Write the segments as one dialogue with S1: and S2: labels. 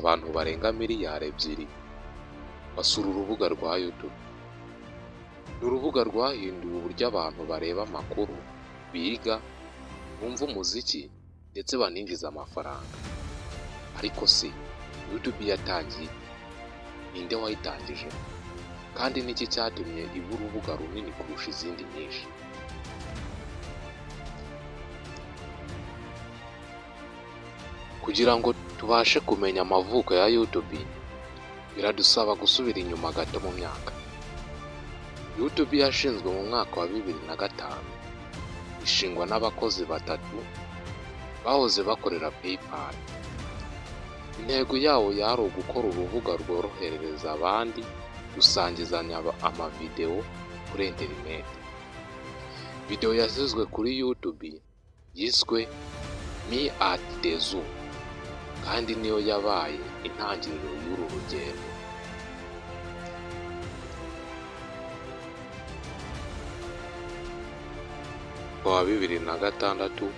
S1: abantu barenga miliyari 2 basura urubuga rwa YouTube. Ni urubuga rwahinduye uburyo abantu bareba amakuru, biga, bumva umuziki ndetse baninjiza amafaranga. Ariko se YouTube yatangiye ninde wayitangije? Kandi niki cyatumye iba urubuga runini kurusha izindi nyinshi? Kugira ngo tubashe kumenya amavuko ya YouTube, biradusaba gusubira inyuma gato mu myaka. YouTube yashinzwe mu mwaka wa 2005, ishingwa n'abakozi 3 bahoze bakorera PayPal. Intego yawo yari ugukora urubuga rworohereza abandi gusangizanya amavideo kuri internet. Video yashyizwe kuri YouTube yiswe Me at the Zoo, kandi niyo yabaye intangiriro y'uru rugendo. Wa 2006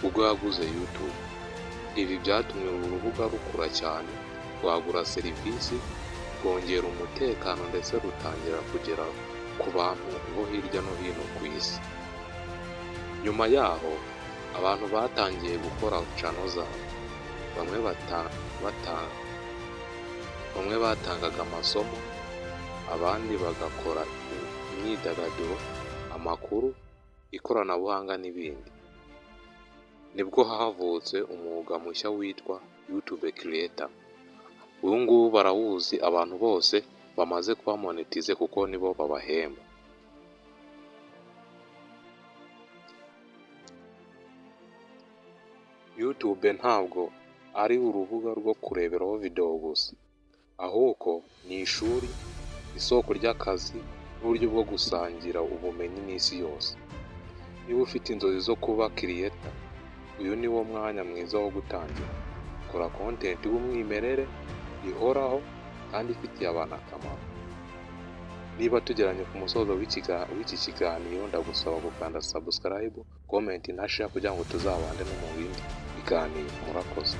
S1: ubwo yaguze YouTube, ibi byatumye uru rubuga rukura cyane, rwagura serivisi, rwongera umutekano ndetse rutangira kugera ku bantu bo hirya no hino ku isi. Nyuma yaho abantu batangiye gukora channel zabo. Bamwe batangaga amasomo, abandi bagakora imyidagaduro, amakuru, ikoranabuhanga n'ibindi. Nibwo havutse umwuga mushya witwa YouTube Creator. Uyu ngubu barawuzi abantu bose bamaze kuba monetize kuko nibo babahemba. YouTube ntabwo ari urubuga rwo kureberaho video gusa, ahubwo ni ishuri, isoko ry'akazi n'uburyo bwo gusangira ubumenyi n'isi yose. Niba ufite inzozi zo kuba creator, uyu ni wo mwanya mwiza wo gutangira. Kora content y'umwimerere, ihoraho kandi ifitiye abantu akamaro. Niba tugeranye ku musozo w'iki kiganiro, ndagusaba gukanda subscribe, comment na share kugira ngo tuzabane no mu bindi biganiro. Murakoze.